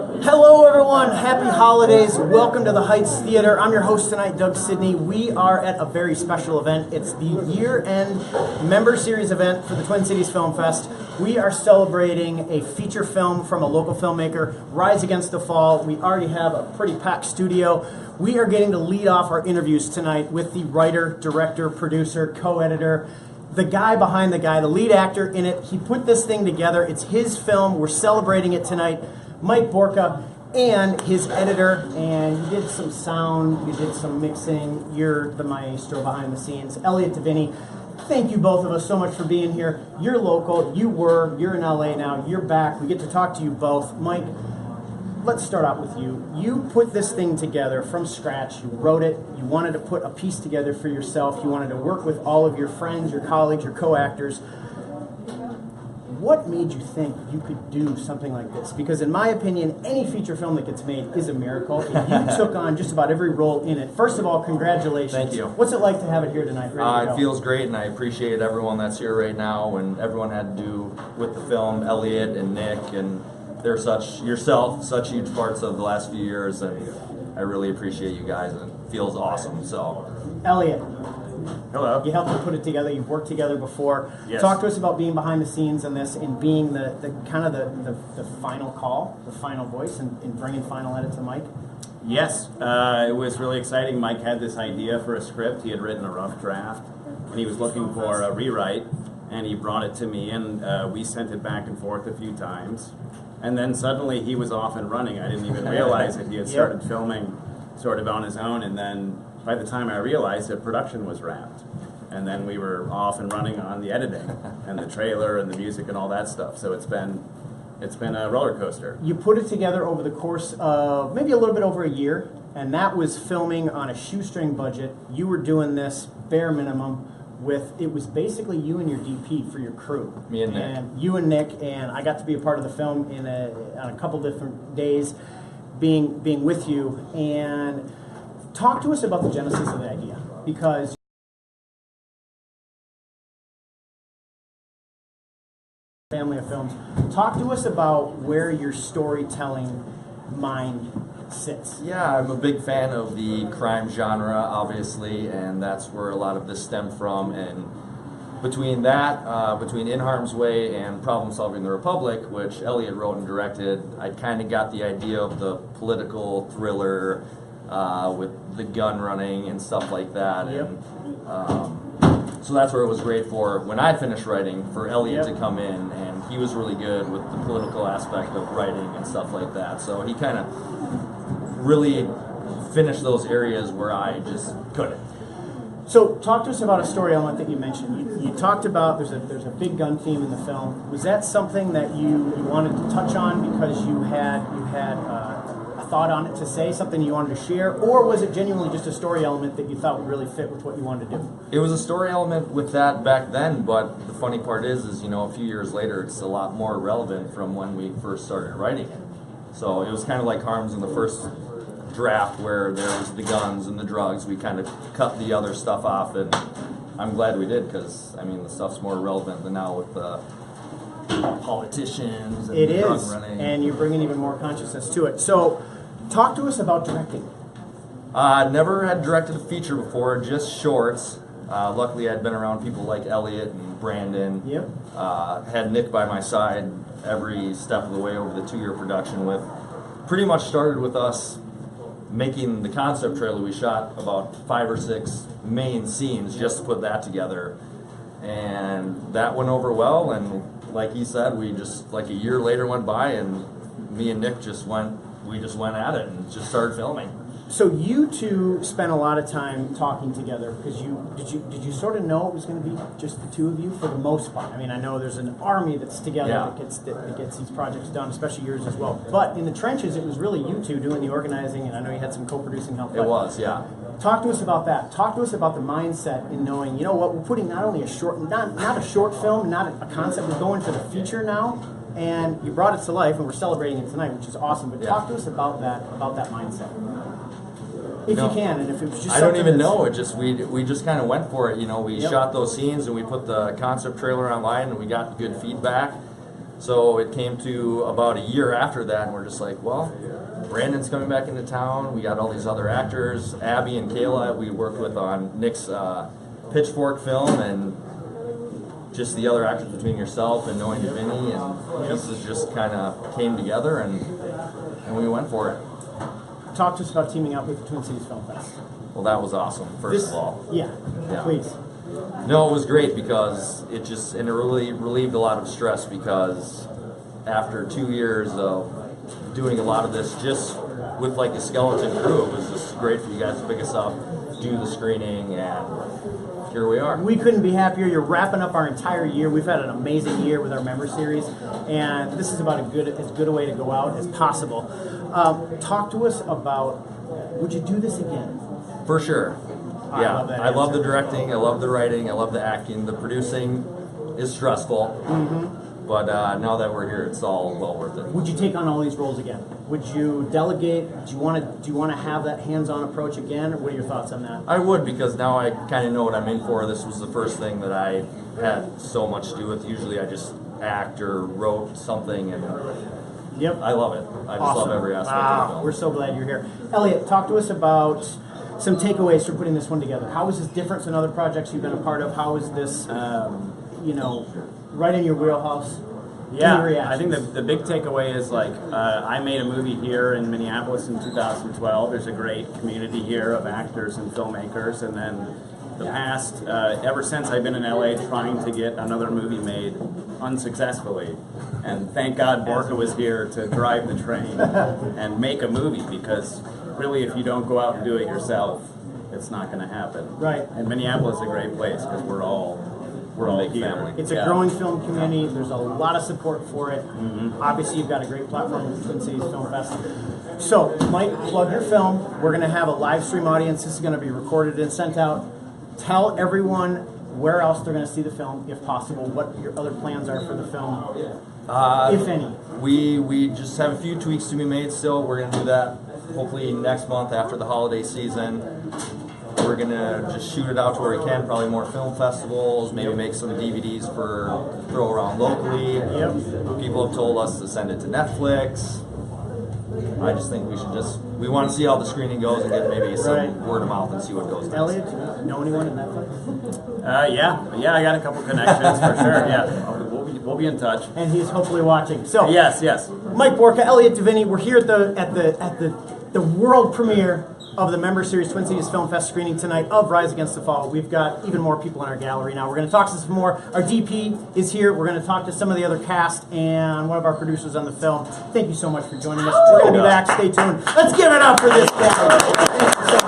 Hello everyone, happy holidays, welcome to the Heights Theater. I'm your host tonight, Doug Sidney. We are at a very special event. It's the year-end member series event for the Twin Cities Film Fest. We are celebrating a feature film from a local filmmaker, Rise Against the Fall. We already have a pretty packed studio. We are getting to lead off our interviews tonight with the writer, director, producer, co-editor, the guy behind the guy, the lead actor in it. He put this thing together. It's his film. We're celebrating it tonight. Mike Borka, and his editor, and you did some sound, you did some mixing, you're the maestro behind the scenes, Elliot, Diviney. Thank you both of us so much for being here. You're local, you're in LA now, you're back, we get to talk to you both. Mike, let's start out with you. You put this thing together from scratch, you wrote it, you wanted to put a piece together for yourself, you wanted to work with all of your friends, your colleagues, your co-actors. What made you think you could do something like this? Because in my opinion, any feature film that gets made is a miracle. And you took on just about every role in it. First of all, congratulations. Thank you. What's it like to have it here tonight? It feels great, and I appreciate everyone that's here right now, and everyone had to do with the film, Elliot and Nick, and they're such huge parts of the last few years, and I really appreciate you guys, and it feels awesome. So, Elliot. Hello. You helped me put it together. You've worked together before. Yes. Talk to us about being behind the scenes in this and being the final call, the final voice, and bringing final edit to Mike. Yes, it was really exciting. Mike had this idea for a script. He had written a rough draft, and he was looking for a rewrite, and he brought it to me, and we sent it back and forth a few times. And then suddenly he was off and running. I didn't even realize that he had started filming sort of on his own, and then by the time I realized that production was wrapped, and then we were off and running on the editing and the trailer and the music and all that stuff. So it's been a roller coaster. You put it together over the course of maybe a little bit over a year, and that was filming on a shoestring budget. You were doing this bare minimum it was basically you and your DP for your crew. Me and Nick. And you and Nick, and I got to be a part of the film on a couple different days, being with you. And talk to us about the genesis of the idea, because family of films. Talk to us about where your storytelling mind sits. yeah, I'm a big fan of the crime genre, obviously, and that's where a lot of this stemmed from. And between that, between In Harm's Way and Problem Solving the Republic, which Elliot wrote and directed, I kind of got the idea of the political thriller with the gun running and stuff like that. Yep. And so that's where it was great for when I finished writing for Elliot to come in, and he was really good with the political aspect of writing and stuff like that. So he kind of really finished those areas where I just couldn't. So talk to us about a story element that you mentioned. You talked about there's a big gun theme in the film. Was that something that you wanted to touch on because you had a thought on it to say, something you wanted to share, or was it genuinely just a story element that you thought would really fit with what you wanted to do? It was a story element with that back then, but the funny part is a few years later, it's a lot more relevant from when we first started writing it. So it was kind of like Harms in the first draft, where there was the guns and the drugs. We kind of cut the other stuff off, and I'm glad we did, because the stuff's more relevant than now with the politicians and the drug running. And you're bringing even more consciousness to it. So talk to us about directing. Never had directed a feature before, just shorts. Luckily, I'd been around people like Elliot and Brandon. Yep. Had Nick by my side every step of the way over the 2-year production with. Pretty much started with us making the concept trailer. We shot about 5 or 6 main scenes just to put that together, and that went over well. And like he said, we just, like, a year later went by, and me and Nick we just went at it and just started filming. So you two spent a lot of time talking together, because did you sort of know it was going to be just the two of you for the most part? I know there's an army that's together that gets these projects done, especially yours as well. But in the trenches, it was really you two doing the organizing, and I know you had some co-producing help. It was, yeah. Talk to us about that. Talk to us about the mindset in knowing, you know what, we're putting not only not a short film, not a concept, we're going for the feature now. And you brought it to life, and we're celebrating it tonight, which is awesome. But talk to us about that mindset. If you can, and if it was just I don't even know. It just we just kind of went for it. We shot those scenes and we put the concept trailer online and we got good feedback. So it came to about a year after that, and we're just like, well, Brandon's coming back into town. We got all these other actors, Abby and Kayla. We worked with on Nick's Pitchfork film, and just the other actors between yourself and knowing Diviney, and pieces just kind of came together, and we went for it. Talk to us about teaming up with the Twin Cities Film Fest. Well, that was awesome, first of all. Yeah, please. No, it was great because it really relieved a lot of stress, because after 2 years of doing a lot of this just with like a skeleton crew, it was just great for you guys to pick us up, do the screening, and here we are. We couldn't be happier. You're wrapping up our entire year. We've had an amazing year with our member series, and this is about as good a way to go out as possible. Talk to us about, would you do this again? For sure. I love that I love answer. the directing, I love the writing, I love the acting. The producing is stressful, but now that we're here, it's all well worth it. Would you take on all these roles again? Would you delegate? Do you want to have that hands-on approach again? Or what are your thoughts on that? I would, because now I kind of know what I'm in for. This was the first thing that I had so much to do with. Usually I just act or wrote something, and Yep. I love it. I just love every aspect of the film. We're so glad you're here. Elliot, talk to us about some takeaways for putting this one together. How is this different than other projects you've been a part of? How is this, right in your wheelhouse? Yeah, I think the big takeaway is I made a movie here in Minneapolis in 2012. There's a great community here of actors and filmmakers, and then the past, ever since I've been in LA trying to get another movie made unsuccessfully. And thank God Borka was here to drive the train and make a movie, because really if you don't go out and do it yourself, it's not going to happen. Right. And Minneapolis is a great place because we're all big here. family. It's a growing film community. There's a lot of support for it. Obviously, you've got a great platform with the Twin Cities Film Fest. So, Mike, plug your film. We're going to have a live stream audience. This is going to be recorded and sent out. Tell everyone where else they're going to see the film, if possible, what your other plans are for the film, if any. We just have a few tweaks to be made still. We're going to do that hopefully next month after the holiday season. We're going to just shoot it out to where we can, probably more film festivals, maybe make some DVDs for throw around locally. People have told us to send it to Netflix. I just think we want to see how the screening goes and get maybe some word of mouth and see what goes next. Elliot, do you know anyone at Netflix? Yeah, I got a couple connections for sure. Yeah, we'll be in touch. And he's hopefully watching. So yes. Mike Borka, Elliot Diviney, we're here at the world premiere of the member series Twin Cities Film Fest screening tonight of Rise Against the Fall. We've got even more people in our gallery now. We're going to talk to some more. Our DP is here. We're going to talk to some of the other cast and one of our producers on the film. Thank you so much for joining us. We're going to be back. Stay tuned. Let's give it up for this guy. Thank you so